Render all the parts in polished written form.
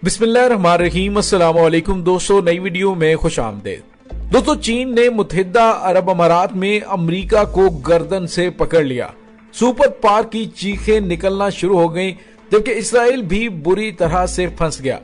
बिस्मिल्लाहिर्रहमानिर्रहीम। अस्सलाम वालेकुम दोस्तों, नई वीडियो में खुश आमदेद। दोस्तों, चीन ने मुत्तहिदा अरब अमारात में अमेरिका को गर्दन से पकड़ लिया। सुपर पावर की चीखें निकलना शुरू हो गईं, जबकि इसराइल भी बुरी तरह से फंस गया।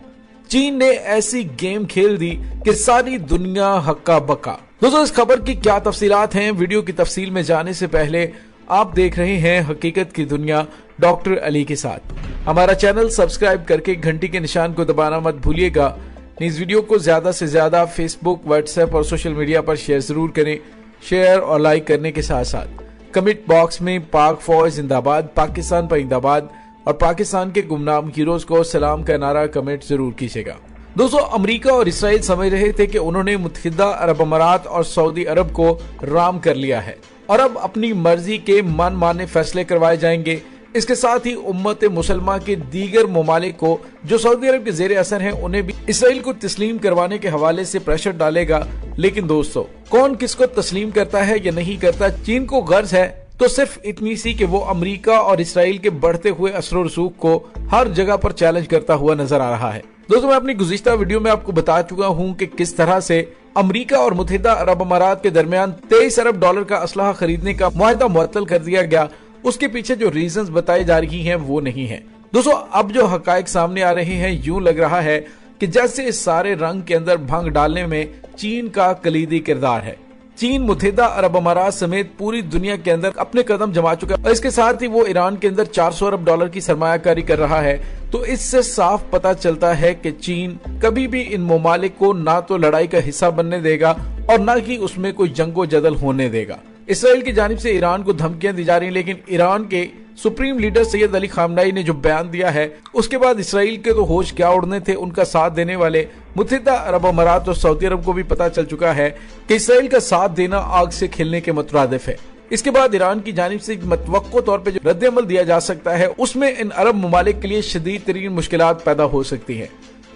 चीन ने ऐसी गेम खेल दी कि सारी दुनिया हक्का बक्का। दोस्तों, इस खबर की क्या तफसीलात हैं, वीडियो की तफसील में जाने से पहले आप देख रहे हैं हकीकत की दुनिया डॉक्टर अली के साथ। हमारा चैनल सब्सक्राइब करके घंटी के निशान को दबाना मत भूलिएगा। इस वीडियो को ज्यादा से ज्यादा फेसबुक, व्हाट्सएप और सोशल मीडिया पर शेयर जरूर करें। शेयर और लाइक करने के साथ साथ कमेंट बॉक्स में पाक फौज जिंदाबाद, पाकिस्तान परिंदाबाद और पाकिस्तान के गुमनाम हीरोज को सलाम का नारा कमेंट जरूर कीजिएगा। दोस्तों, अमेरिका और इसराइल समझ रहे थे कि उन्होंने मुत्तहिदा अरब अमारात और सऊदी अरब को राम कर लिया है और अब अपनी मर्जी के मन माने फैसले करवाए जाएंगे। इसके साथ ही उम्मत मुसलमान के दीगर ममालिक को जो सऊदी अरब के जेर असर हैं, उन्हें भी इसराइल को तस्लीम करवाने के हवाले से प्रेशर डालेगा। लेकिन दोस्तों, कौन किसको तस्लीम करता है या नहीं करता, चीन को गर्ज है तो सिर्फ इतनी सी कि वो अमेरिका और इसराइल के बढ़ते हुए असर रसूख को हर जगह पर चैलेंज करता हुआ नजर आ रहा है। दोस्तों, मैं अपनी गुज़िश्ता वीडियो में आपको बता चुका हूं कि किस तरह से अमेरिका और मुत्तहिदा अरब अमारात के दरमियान 23 अरब डॉलर का असलहा खरीदने का मुआहदा मुअत्तल कर दिया गया। उसके पीछे जो रीजंस बताई जा रही हैं वो नहीं है। दोस्तों, अब जो हकायक सामने आ रहे हैं, यूं लग रहा है कि जैसे इस सारे रंग के अंदर भंग डालने में चीन का कलीदी किरदार है। चीन मुत्तहिदा अरब अमारात समेत पूरी दुनिया के अंदर अपने कदम जमा चुका है और इसके साथ ही वो ईरान के अंदर 400 अरब डॉलर की सरमायाकारी कर रहा है। तो इससे साफ पता चलता है कि चीन कभी भी इन ममालिक को ना तो लड़ाई का हिस्सा बनने देगा और ना ही उसमें कोई जंगो जदल होने देगा। इसराइल की जानिब से ईरान को धमकियां दी जा रही हैं, लेकिन ईरान के supreme leader Syed Ali Khamenei ने जो बयान दिया है, उसके बाद इसराइल के तो होश क्या उड़ने थे। उनका साथ देने वाले मुत्तहिदा अरब अमारात और सऊदी अरब को भी पता चल चुका है कि इसराइल का साथ देना आग से खेलने के मुतरादिफ है। इसके बाद ईरान की जानिब से मतवक्को तौर पर जो रद्द-ए-अमल दिया जा सकता है, उसमें इन अरब ममालिक के लिए शदीद तरीन मुश्किलात पैदा हो सकती है।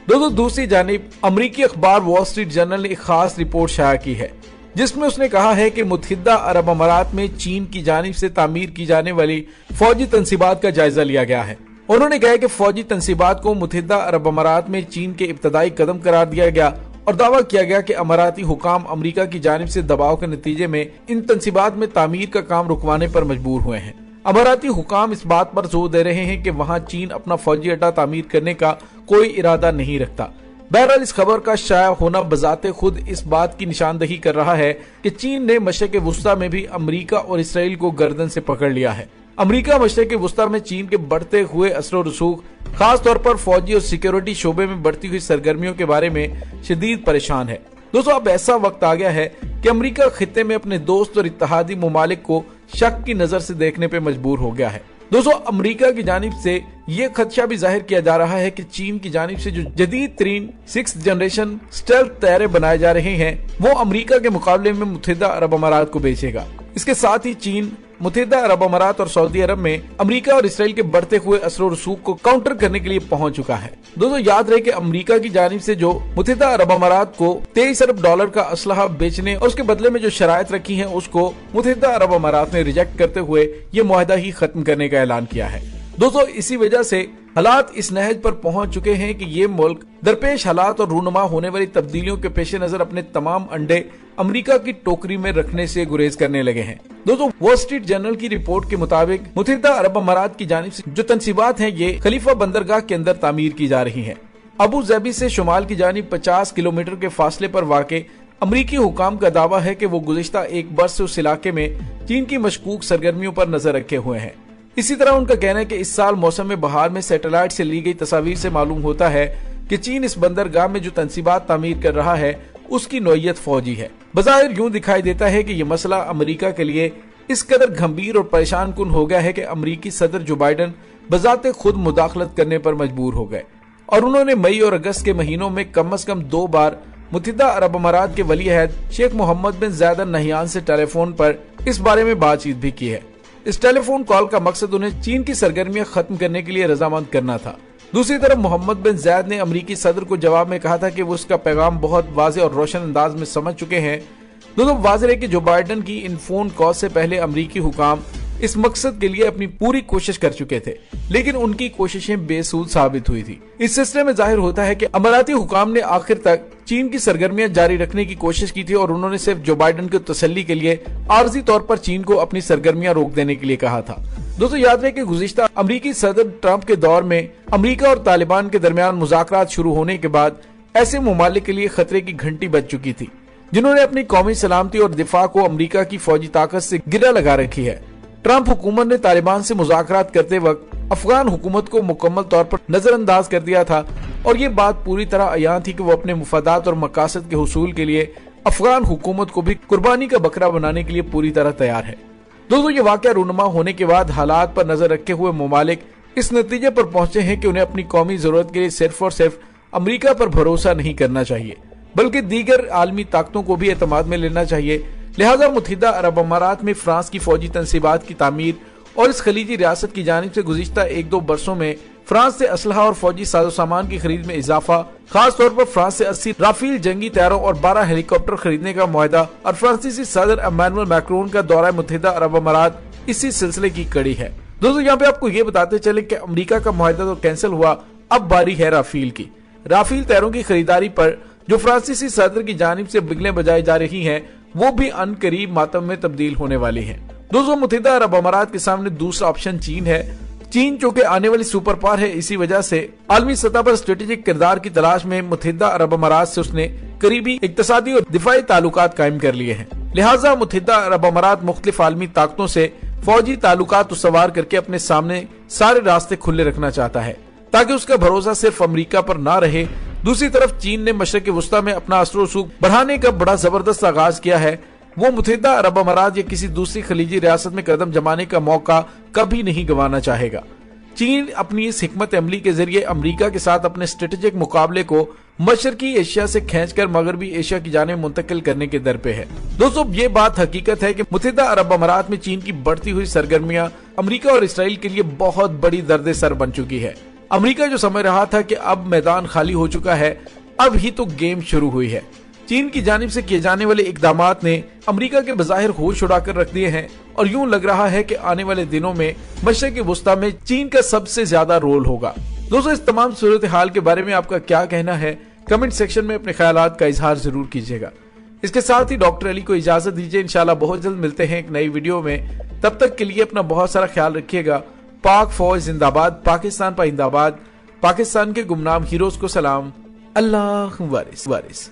दोस्तों, दूसरी जानिब अमरीकी अखबार वॉल स्ट्रीट जर्नल ने एक खास रिपोर्ट शाया की है, जिसमें उसने कहा है कि मुत्तहिदा अरब अमारात में चीन की जानिब से तामीर की जाने वाली फौजी तंसीबात का जायजा लिया गया है। उन्होंने कहा कि फौजी तंसीबात को मुत्तहिदा अरब अमारात में चीन के इब्तदाई कदम करार दिया गया और दावा किया गया कि अमाराती हुकाम अमेरिका की जानिब से दबाव के नतीजे में इन तंसीबात में तामीर का काम रुकवाने पर मजबूर हुए हैं। अमाराती हुकाम इस बात पर जोर दे रहे हैं कि वहाँ चीन अपना फौजी अड्डा तामीर करने का कोई इरादा नहीं रखता। बहरहाल, इस खबर का शाया होना बजाते खुद इस बात की निशानदही कर रहा है कि चीन ने मशरिक़ वुस्ता में भी अमेरिका और इसराइल को गर्दन से पकड़ लिया है। अमेरिका मशरिक़ वुस्ता में चीन के बढ़ते हुए असर रसूख, खास तौर पर फौजी और सिक्योरिटी शोबे में बढ़ती हुई सरगर्मियों के बारे में शदीद परेशान है। दोस्तों, अब ऐसा वक्त आ गया है कि अमेरिका खित्ते में अपने दोस्त और इत्तेहादी ममालिक को शक की नजर से देखने पर मजबूर हो गया है। दोस्तों, अमेरिका की जानिब से ये खदशा भी जाहिर किया जा रहा है कि चीन की जानिब से जो जदीद तरीन 6th जनरेशन स्टेल्थ तैयारे बनाए जा रहे हैं, वो अमेरिका के मुकाबले में मुत्तहिदा अरब अमारात को बेचेगा। इसके साथ ही चीन मुत्तहिदा अरब अमारात और सऊदी अरब में अमेरिका और इसराइल के बढ़ते हुए असर रसूख को काउंटर करने के लिए पहुंच चुका है। दोस्तों, याद रहे कि अमेरिका की जानिब से जो मुत्तहिदा अरब अमारात को 23 अरब डॉलर का असलहा बेचने और उसके बदले में जो शराइत रखी है, उसको मुत्तहिदा अरब अमारात ने रिजेक्ट करते हुए ये मुआहदा ही खत्म करने का ऐलान किया है। दोस्तों, इसी वजह से हालात इस नहज पर पहुंच चुके हैं कि ये मुल्क दरपेश हालात और रूनुमा होने वाली तब्दीलियों के पेश नजर अपने तमाम अंडे अमेरिका की टोकरी में रखने से गुरेज करने लगे हैं। दोस्तों, वॉल स्ट्रीट जर्नल की रिपोर्ट के मुताबिक मुत्तहिदा अरब अमारात की जानिब से जो तंसीबात हैं, ये खलीफा बंदरगाह के अंदर तामीर की जा रही हैं। अबू ज़बी से शुमाल की जानिब 50 किलोमीटर के फासले पर वाक़े अमरीकी हुकाम का दावा है कि वो गुज़िश्ता एक बरस से उस इलाके में चीन की मशकूक सरगर्मियों पर नजर रखे हुए हैं। इसी तरह उनका कहना है कि इस साल मौसम बहार में सैटेलाइट से ली गई तस्वीर से मालूम होता है कि चीन इस बंदरगाह में जो तंसीबात तामीर कर रहा है, उसकी नौयत फौजी है। बज़ाहिर यूं दिखाई देता है कि यह मसला अमेरिका के लिए इस कदर गंभीर और परेशान कुन हो गया है कि अमेरिकी सदर जो बाइडन बजाते खुद मुदाखलत करने पर मजबूर हो गए और उन्होंने मई और अगस्त के महीनों में कम से कम 2 बार मुत्तहिदा अरब अमारात के वली अहद शेख मोहम्मद बिन ज़ायद अल नहयान से टेलीफोन पर इस बारे में बातचीत भी की है। इस टेलीफोन कॉल का मकसद उन्हें चीन की सरगर्मियां खत्म करने के लिए रजामंद करना था। दूसरी तरफ मोहम्मद बिन ज़ायद ने अमरीकी सदर को जवाब में कहा था कि वो उसका पैगाम बहुत वाज़ेह और रोशन अंदाज में समझ चुके हैं। दोस्तों, वाज़ेह है कि जो बाइडन की इन फोन कॉल से पहले अमरीकी हुकाम इस मकसद के लिए अपनी पूरी कोशिश कर चुके थे, लेकिन उनकी कोशिशें बेसूद साबित हुई थी। इस सिलसिले में जाहिर होता है कि अमाराती हुकाम ने आखिर तक चीन की सरगर्मियां जारी रखने की कोशिश की थी और उन्होंने सिर्फ जो बाइडेन की तसल्ली के लिए आर्जी तौर पर चीन को अपनी सरगर्मियां रोक देने के लिए कहा था। दोस्तों याद रहे कि गुज़िश्ता अमरीकी सदर ट्रंप के दौर में अमरीका और तालिबान के दरमियान मुज़ाकरात शुरू होने के बाद ऐसे ममालिक के लिए खतरे की घंटी बज चुकी थी जिन्होंने अपनी कौमी सलामती और दिफा को अमरीका की फौजी ताकत से गिरा लगा रखी है। ट्रंप हुकूमत ने तालिबान से मुज़ाकरात करते वक्त अफगान हुकूमत को मुकम्मल तौर पर नजरअंदाज कर दिया था और ये बात पूरी तरह अयान थी कि वो अपने मुफादात और मकासद के हुसूल के लिए अफगान हुकूमत को भी कुर्बानी का बकरा बनाने के लिए पूरी तरह तैयार है। दोस्तों ये वाकया रूनुमा होने के बाद हालात पर नजर रखे हुए ममालिक इस नतीजे पर पहुंचे हैं कि उन्हें अपनी कौमी जरूरत के लिए सिर्फ और सिर्फ अमरीका पर भरोसा नहीं करना चाहिए, बल्कि दीगर आलमी ताकतों को भी एतमाद में लेना चाहिए। लिहाजा मुत्तहिदा अरब अमारात में फ्रांस की फौजी तनसीबात की तामीर और इस खलीजी रियासत की जानिब से गुज़िश्ता 1-2 बरसों में फ्रांस से असलहा और फौजी साजो सामान की खरीद में इजाफा, खास तौर पर फ्रांस से 80 राफेल जंगी तैयारों और 12 हेलीकॉप्टर खरीदने का मुआहदा और फ्रांसीसी सदर इमैनुअल मैक्रोन का दौरा मुत्तहिदा अरब अमारात इसी सिलसिले की कड़ी है। दोस्तों यहाँ पे आपको ये बताते चले कि अमेरिका का मुआहदा तो कैंसिल हुआ, अब बारी है राफेल की। राफेल तैयारों की खरीदारी पर जो फ्रांसीसी सदर की जानिब से बिगलें बजाई जा रही हैं, वो भी अनकरीब मातम में तब्दील होने वाली है। दोस्तों मुत्तहिदा अरब अमारात के सामने दूसरा ऑप्शन चीन है। चीन चूंकि आने वाली सुपर पावर है, इसी वजह से आलमी सतह पर स्ट्रेटेजिक किरदार की तलाश में मुत्तहिदा अरब अमारात से उसने करीबी इक्तसादी और दिफाई ताल्लुकात कायम कर लिए हैं। लिहाजा मुत्तहिदा अरब अमारात मुख्तलिफ आलमी ताकतों से फौजी ताल्लुकात सवार करके अपने सामने सारे रास्ते खुले रखना चाहता है ताकि उसका भरोसा सिर्फ अमरीका पर ना रहे। दूसरी तरफ चीन ने मशरक़ वुस्ता में अपना असर रसूख बढ़ाने का बड़ा जबरदस्त आगाज किया है। वो मुत्तहिदा अरब अमारात या किसी दूसरी खलीजी रियासत में कदम जमाने का मौका कभी नहीं गंवाना चाहेगा। चीन अपनी इस हिकमत अमली के जरिए अमरीका के साथ अपने स्ट्रेटेजिक मुकाबले को मशरकी एशिया से खींचकर मगरबी एशिया की जानिब मुंतकिल करने के दर पे है। दोस्तों ये बात हकीकत है कि मुत्तहिदा अरब अमारात में चीन की बढ़ती हुई सरगर्मियां अमरीका और इसराइल के लिए बहुत बड़ी दर्द सर बन चुकी है। अमरीका जो समझ रहा था कि अब मैदान खाली हो चुका है, अब ही तो गेम शुरू हुई है। चीन की जानिब से किए जाने वाले इकदामात ने अमरीका के बज़ाहिर होश उड़ाकर रख दिए हैं और यूं लग रहा है कि आने वाले दिनों में मशरिक़ वुस्ता में चीन का सबसे ज्यादा रोल होगा। दोस्तों इस तमाम सूरत हाल के बारे में आपका क्या कहना है, कमेंट सेक्शन में अपने ख्यालात का इजहार जरूर कीजिएगा। इसके साथ ही डॉक्टर अली को इजाजत दीजिए। इंशाल्लाह बहुत जल्द मिलते हैं एक नई वीडियो में। तब तक के लिए अपना बहुत सारा ख्याल रखिएगा। पाक फौज जिंदाबाद, पाकिस्तान पाइंदाबाद, पाकिस्तान के गुमनाम हीरोज को सलाम। अल्लाह वारिस वारिस।